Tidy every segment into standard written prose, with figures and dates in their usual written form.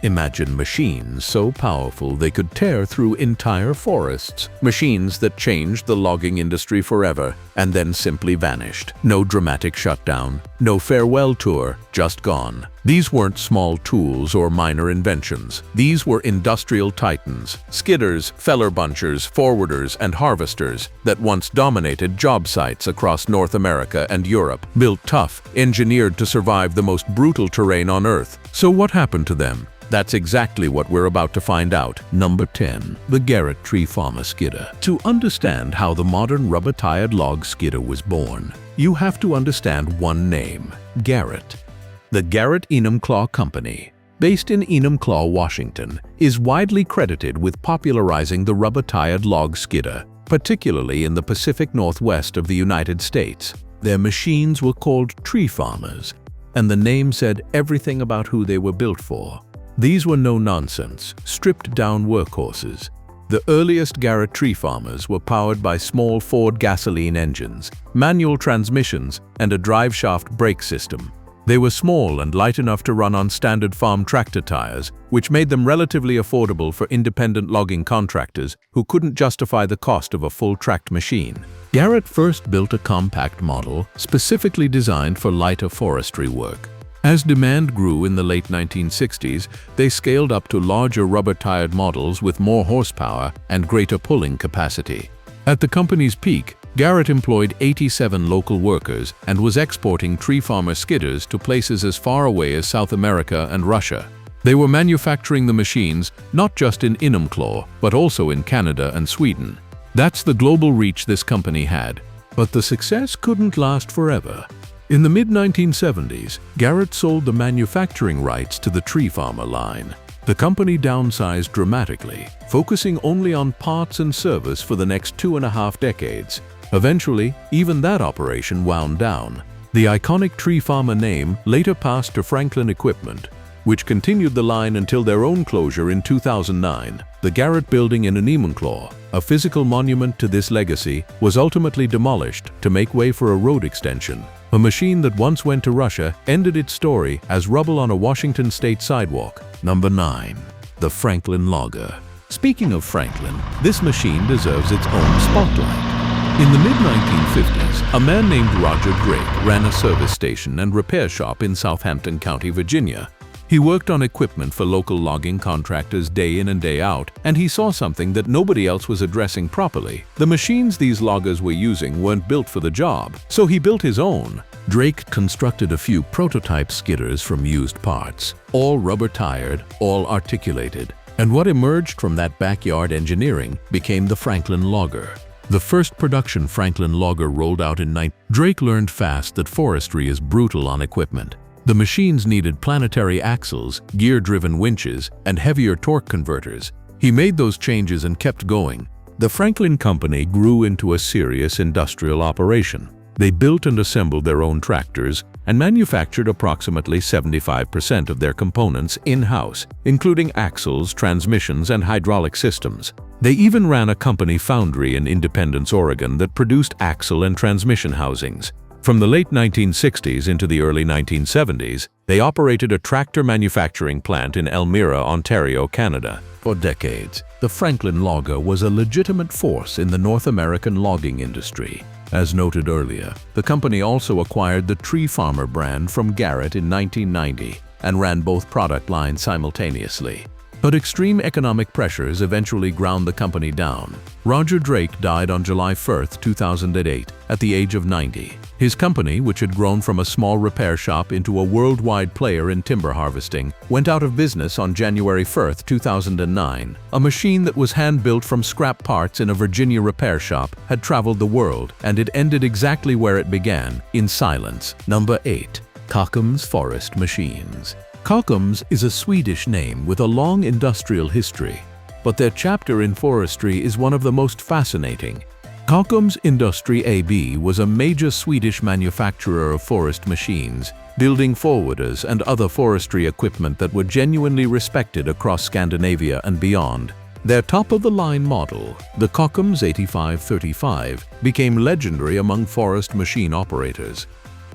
Imagine machines so powerful they could tear through entire forests. Machines that changed the logging industry forever and then simply vanished. No dramatic shutdown, no farewell tour, just gone. These weren't small tools or minor inventions. These were industrial titans, skidders, feller bunchers, forwarders, and harvesters that once dominated job sites across North America and Europe. Built tough, engineered to survive the most brutal terrain on Earth. So what happened to them? That's exactly what we're about to find out. Number 10. The Garrett Tree Farmer Skidder. To understand how the modern rubber-tired log skidder was born, you have to understand one name: Garrett. The Garrett Enumclaw Company, based in Enumclaw, Washington, is widely credited with popularizing the rubber-tired log skidder, particularly in the Pacific Northwest of the United States. Their machines were called tree farmers, and the name said everything about who they were built for. These were no-nonsense, stripped-down workhorses. The earliest Garrett tree farmers were powered by small Ford gasoline engines, manual transmissions, and a drive-shaft brake system. They were small and light enough to run on standard farm tractor tires, which made them relatively affordable for independent logging contractors who couldn't justify the cost of a full-tracked machine. Garrett first built a compact model specifically designed for lighter forestry work. As demand grew in the late 1960s, they scaled up to larger rubber-tired models with more horsepower and greater pulling capacity. At the company's peak, Garrett employed 87 local workers and was exporting tree farmer skidders to places as far away as South America and Russia. They were manufacturing the machines not just in Enumclaw, but also in Canada and Sweden. That's the global reach this company had. But the success couldn't last forever. In the mid-1970s, Garrett sold the manufacturing rights to the tree farmer line. The company downsized dramatically, focusing only on parts and service for the next 2.5 decades. Eventually, even that operation wound down. The iconic tree farmer name later passed to Franklin Equipment, which continued the line until their own closure in 2009. The Garrett building in Enumclaw, a physical monument to this legacy, was ultimately demolished to make way for a road extension. A machine that once went to Russia ended its story as rubble on a Washington state sidewalk. Number 9. The Franklin Logger. Speaking of Franklin, this machine deserves its own spotlight. In the mid-1950s, a man named Roger Drake ran a service station and repair shop in Southampton County, Virginia. He worked on equipment for local logging contractors day in and day out, and he saw something that nobody else was addressing properly. The machines these loggers were using weren't built for the job, so he built his own. Drake constructed a few prototype skidders from used parts, all rubber-tired, all articulated. And what emerged from that backyard engineering became the Franklin Logger. The first production Franklin Logger rolled out in 19... Drake learned fast that forestry is brutal on equipment. The machines needed planetary axles, gear-driven winches, and heavier torque converters. He made those changes and kept going. The Franklin Company grew into a serious industrial operation. They built and assembled their own tractors and manufactured approximately 75% of their components in-house, including axles, transmissions, and hydraulic systems. They even ran a company foundry in Independence, Oregon that produced axle and transmission housings. From the late 1960s into the early 1970s, they operated a tractor manufacturing plant in Elmira, Ontario, Canada. For decades, the Franklin Logger was a legitimate force in the North American logging industry. As noted earlier, the company also acquired the Tree Farmer brand from Garrett in 1990 and ran both product lines simultaneously. But extreme economic pressures eventually ground the company down. Roger Drake died on July 1, 2008, at the age of 90. His company, which had grown from a small repair shop into a worldwide player in timber harvesting, went out of business on January 1, 2009. A machine that was hand-built from scrap parts in a Virginia repair shop had traveled the world, and it ended exactly where it began, in silence. Number 8. Kockums Forest Machines. Kockums is a Swedish name with a long industrial history, but their chapter in forestry is one of the most fascinating. Kockums Industri AB was a major Swedish manufacturer of forest machines, building forwarders and other forestry equipment that were genuinely respected across Scandinavia and beyond. Their top-of-the-line model, the Kockums 8535, became legendary among forest machine operators.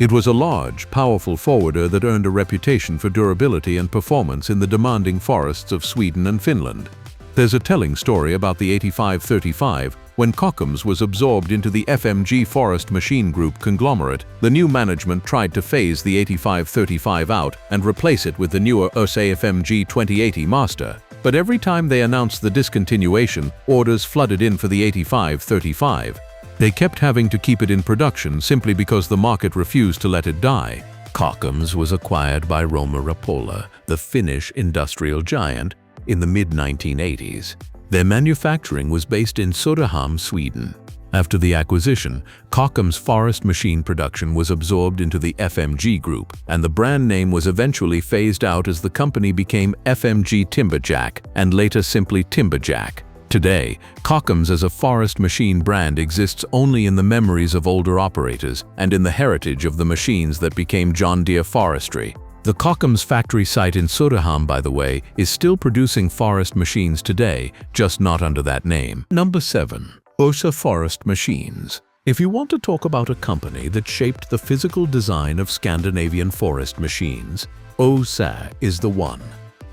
It was a large, powerful forwarder that earned a reputation for durability and performance in the demanding forests of Sweden and Finland. There's a telling story about the 8535. When Kockums was absorbed into the FMG Forest Machine Group conglomerate, the new management tried to phase the 8535 out and replace it with the newer USA FMG 2080 Master. But every time they announced the discontinuation, orders flooded in for the 8535. They kept having to keep it in production simply because the market refused to let it die. Kockums was acquired by Rapola, the Finnish industrial giant, in the mid-1980s. Their manufacturing was based in Söderhamn, Sweden. After the acquisition, Kockums' forest machine production was absorbed into the FMG Group, and the brand name was eventually phased out as the company became FMG Timberjack and later simply Timberjack. Today, Kockums as a forest machine brand exists only in the memories of older operators and in the heritage of the machines that became John Deere Forestry. The Kockums factory site in Söderhamn, by the way, is still producing forest machines today, just not under that name. Number 7. OSA Forest Machines. If you want to talk about a company that shaped the physical design of Scandinavian forest machines, OSA is the one.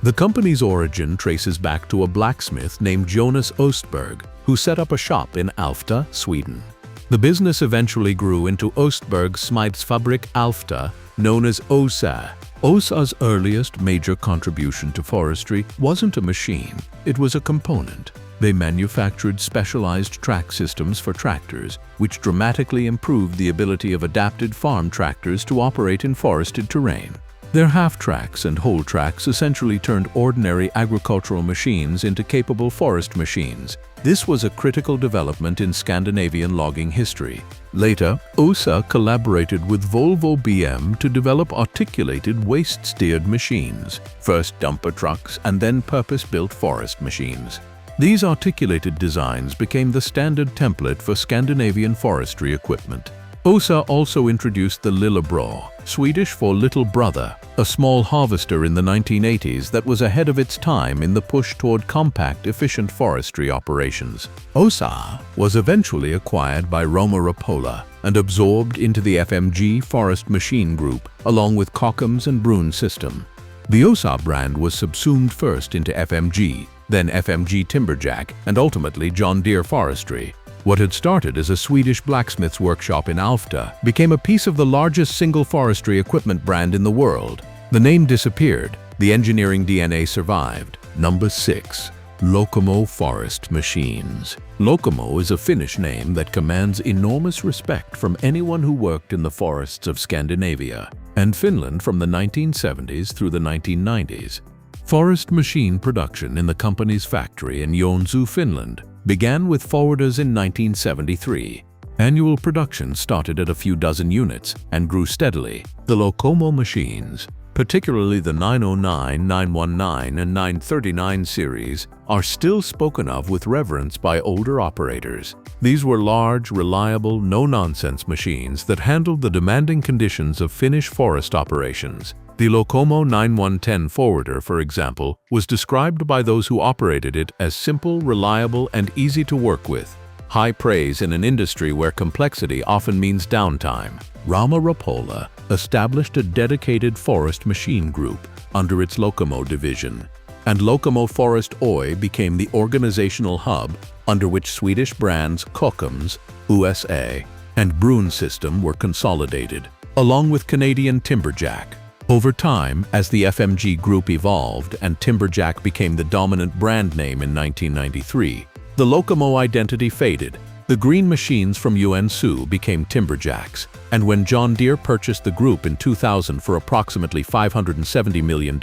The company's origin traces back to a blacksmith named Jonas Östberg, who set up a shop in Alfta, Sweden. The business eventually grew into Östberg Smidsfabrik Alfta, known as OSA. OSA's earliest major contribution to forestry wasn't a machine, it was a component. They manufactured specialized track systems for tractors, which dramatically improved the ability of adapted farm tractors to operate in forested terrain. Their half-tracks and whole tracks essentially turned ordinary agricultural machines into capable forest machines. This was a critical development in Scandinavian logging history. Later, OSA collaborated with Volvo BM to develop articulated waist-steered machines, first dumper trucks and then purpose-built forest machines. These articulated designs became the standard template for Scandinavian forestry equipment. OSA also introduced the Lillebror, Swedish for little brother, a small harvester in the 1980s that was ahead of its time in the push toward compact, efficient forestry operations. OSA was eventually acquired by Rapola and absorbed into the FMG Forest Machine Group along with Kockums and Brun system. The OSA brand was subsumed first into FMG, then FMG Timberjack, and ultimately John Deere Forestry. What had started as a Swedish blacksmith's workshop in Alfta became a piece of the largest single forestry equipment brand in the world. The name disappeared, the engineering DNA survived. Number 6. Locomo Forest Machines. Locomo is a Finnish name that commands enormous respect from anyone who worked in the forests of Scandinavia and Finland from the 1970s through the 1990s. Forest machine production in the company's factory in Joensuu, Finland, began with forwarders in 1973. Annual production started at a few dozen units and grew steadily. The Locomo machines, particularly the 909, 919, and 939 series, are still spoken of with reverence by older operators. These were large, reliable, no-nonsense machines that handled the demanding conditions of Finnish forest operations. The Locomo 9110 forwarder, for example, was described by those who operated it as simple, reliable, and easy to work with. High praise in an industry where complexity often means downtime. Rapola established a dedicated forest machine group under its Locomo division, and Locomo Forest Oy became the organizational hub under which Swedish brands Kockums, USA, and Brun system were consolidated, along with Canadian Timberjack. Over time, as the FMG group evolved and Timberjack became the dominant brand name in 1993, the Locomo identity faded. The green machines from Joensuu became Timberjacks, and when John Deere purchased the group in 2000 for approximately $570 million,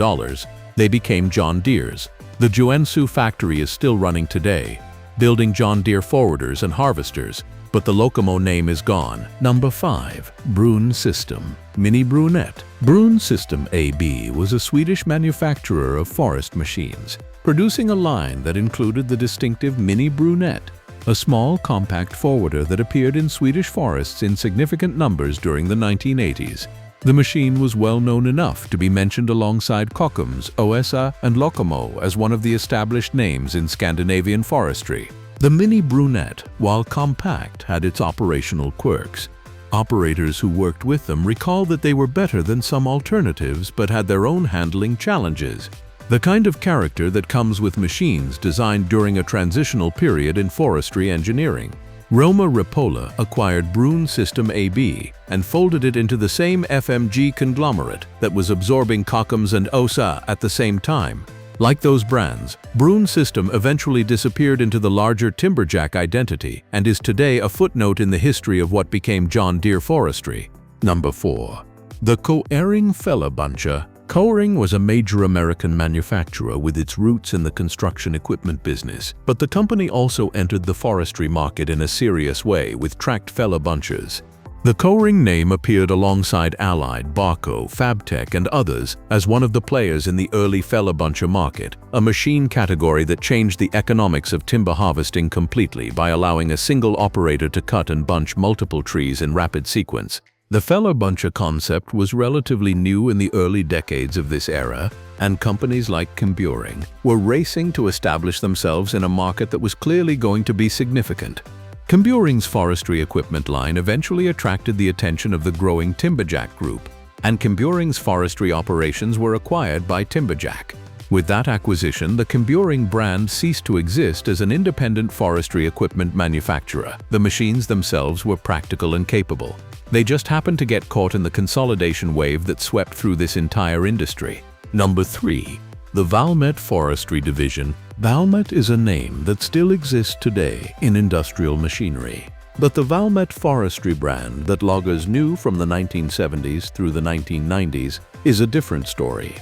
they became John Deere's. The Joensuu factory is still running today, building John Deere forwarders and harvesters, but the Locomo name is gone. Number 5. Brun System. Mini Brunette. Brun System AB was a Swedish manufacturer of forest machines, producing a line that included the distinctive Mini Brunette, a small compact forwarder that appeared in Swedish forests in significant numbers during the 1980s. The machine was well known enough to be mentioned alongside Kockums, OSA, and Locomo as one of the established names in Scandinavian forestry. The Mini Brunette, while compact, had its operational quirks. Operators who worked with them recall that they were better than some alternatives but had their own handling challenges. The kind of character that comes with machines designed during a transitional period in forestry engineering. Roma Ripolla acquired Brun System AB and folded it into the same FMG conglomerate that was absorbing Kockums and OSA at the same time. Like those brands, Brun System eventually disappeared into the larger Timberjack identity and is today a footnote in the history of what became John Deere Forestry. Number 4. The Koehring Fellabuncher. Koehring was a major American manufacturer with its roots in the construction equipment business, but the company also entered the forestry market in a serious way with tracked Fellabunchers. The Koehring name appeared alongside Allied, Barco, Fabtech, and others as one of the players in the early Fellabuncher market, a machine category that changed the economics of timber harvesting completely by allowing a single operator to cut and bunch multiple trees in rapid sequence. The Fellabuncher concept was relatively new in the early decades of this era, and companies like Koehring were racing to establish themselves in a market that was clearly going to be significant. Koehring's forestry equipment line eventually attracted the attention of the growing Timberjack group, and Koehring's forestry operations were acquired by Timberjack. With that acquisition, the Koehring brand ceased to exist as an independent forestry equipment manufacturer. The machines themselves were practical and capable. They just happened to get caught in the consolidation wave that swept through this entire industry. Number 3. The Valmet Forestry Division. Valmet is a name that still exists today in industrial machinery. But the Valmet forestry brand that loggers knew from the 1970s through the 1990s is a different story.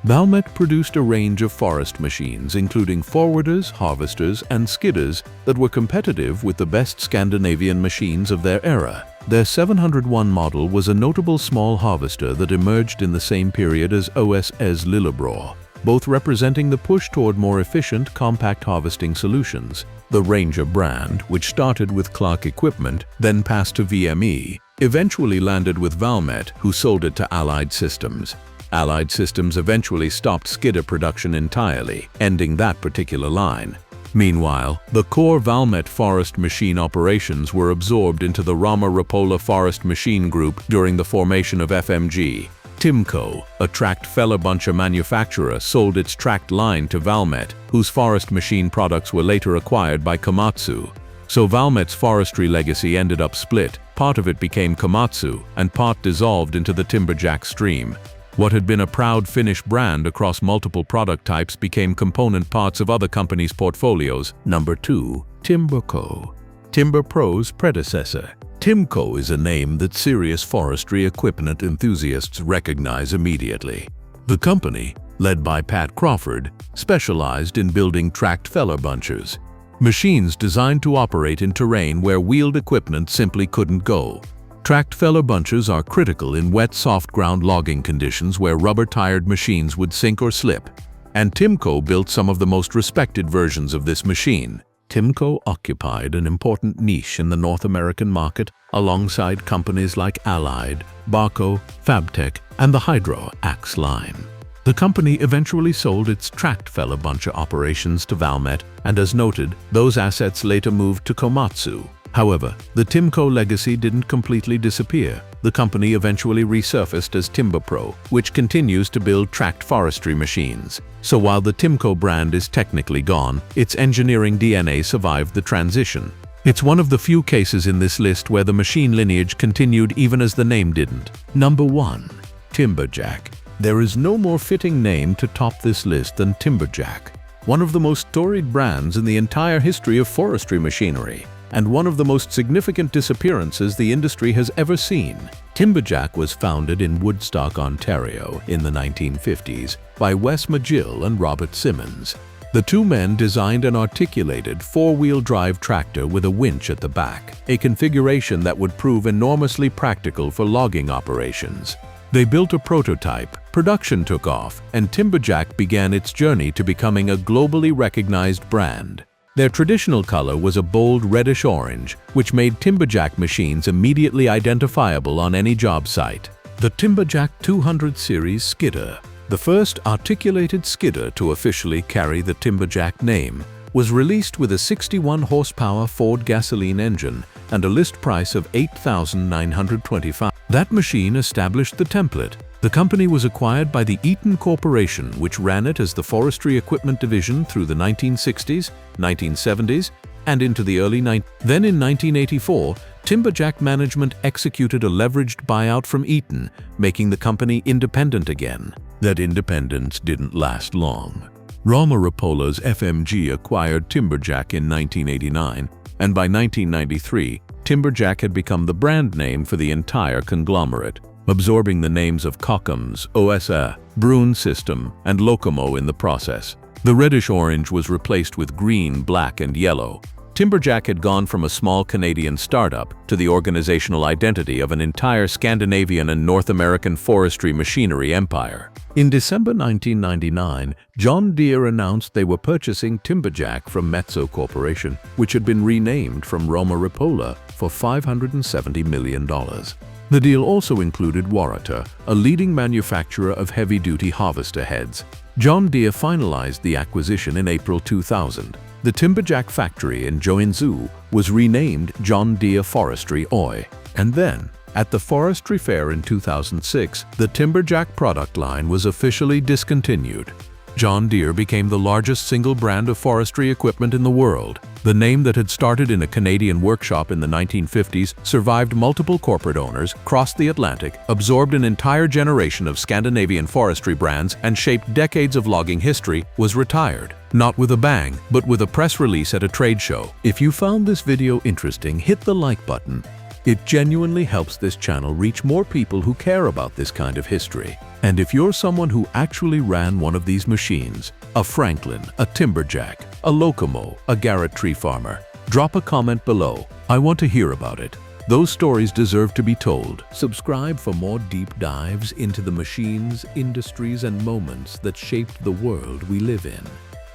Valmet produced a range of forest machines, including forwarders, harvesters, and skidders that were competitive with the best Scandinavian machines of their era. Their 701 model was a notable small harvester that emerged in the same period as OS's Lillebror, both representing the push toward more efficient, compact harvesting solutions. The Ranger brand, which started with Clark Equipment, then passed to VME, eventually landed with Valmet, who sold it to Allied Systems. Allied Systems eventually stopped skidder production entirely, ending that particular line. Meanwhile, the core Valmet forest machine operations were absorbed into the Roma Ripolla Forest Machine Group during the formation of FMG. Timbco, a tracked Fellabuncher manufacturer, sold its tracked line to Valmet, whose forest machine products were later acquired by Komatsu. So Valmet's forestry legacy ended up split. Part of it became Komatsu, and part dissolved into the Timberjack stream. What had been a proud Finnish brand across multiple product types became component parts of other companies' portfolios. Number 2. Timbco. Timberpro's predecessor. Timbco is a name that serious forestry equipment enthusiasts recognize immediately. The company, led by Pat Crawford, specialized in building tracked Fellabunchers, machines designed to operate in terrain where wheeled equipment simply couldn't go. Tracked Fellabunchers are critical in wet, soft-ground logging conditions where rubber-tired machines would sink or slip, and Timbco built some of the most respected versions of this machine. Timbco occupied an important niche in the North American market alongside companies like Allied, Barco, Fabtech, and the Hydro Axe line. The company eventually sold its tracked Fellabuncher operations to Valmet, and as noted, those assets later moved to Komatsu. However, the Timbco legacy didn't completely disappear. The company eventually resurfaced as Timberpro, which continues to build tracked forestry machines. So while the Timbco brand is technically gone, its engineering DNA survived the transition. It's one of the few cases in this list where the machine lineage continued even as the name didn't. Number 1. Timberjack. There is no more fitting name to top this list than Timberjack, one of the most storied brands in the entire history of forestry machinery, and one of the most significant disappearances the industry has ever seen. Timberjack was founded in Woodstock, Ontario in the 1950s by Wes McGill and Robert Simmons. The two men designed an articulated four-wheel drive tractor with a winch at the back, a configuration that would prove enormously practical for logging operations. They built a prototype, production took off, and Timberjack began its journey to becoming a globally recognized brand. Their traditional color was a bold reddish-orange, which made Timberjack machines immediately identifiable on any job site. The Timberjack 200 series skidder, the first articulated skidder to officially carry the Timberjack name, was released with a 61-horsepower Ford gasoline engine and a list price of $8,925. That machine established the template. The company was acquired by the Eaton Corporation, which ran it as the Forestry Equipment Division through the 1960s, 1970s, and into the early 90s. Then in 1984, Timberjack management executed a leveraged buyout from Eaton, making the company independent again. That independence didn't last long. Roma Rapola's FMG acquired Timberjack in 1989, and by 1993, Timberjack had become the brand name for the entire conglomerate, absorbing the names of Kockums, OSA, Brun system, and Locomo in the process. The reddish-orange was replaced with green, black, and yellow. Timberjack had gone from a small Canadian startup to the organizational identity of an entire Scandinavian and North American forestry machinery empire. In December 1999, John Deere announced they were purchasing Timberjack from Metso Corporation, which had been renamed from Roma Rapola, for $570 million. The deal also included Waratah, a leading manufacturer of heavy-duty harvester heads. John Deere finalized the acquisition in April 2000. The Timberjack factory in Joensuu was renamed John Deere Forestry Oy. And then, at the Forestry Fair in 2006, the Timberjack product line was officially discontinued. John Deere became the largest single brand of forestry equipment in the world. The name that had started in a Canadian workshop in the 1950s survived multiple corporate owners, crossed the Atlantic, absorbed an entire generation of Scandinavian forestry brands, and shaped decades of logging history, was retired. Not with a bang, but with a press release at a trade show. If you found this video interesting, hit the like button. It genuinely helps this channel reach more people who care about this kind of history. And if you're someone who actually ran one of these machines, a Franklin, a Timberjack, a Locomo, a Garrett tree farmer, drop a comment below. I want to hear about it. Those stories deserve to be told. Subscribe for more deep dives into the machines, industries, and moments that shaped the world we live in.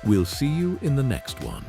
We'll see you in the next one.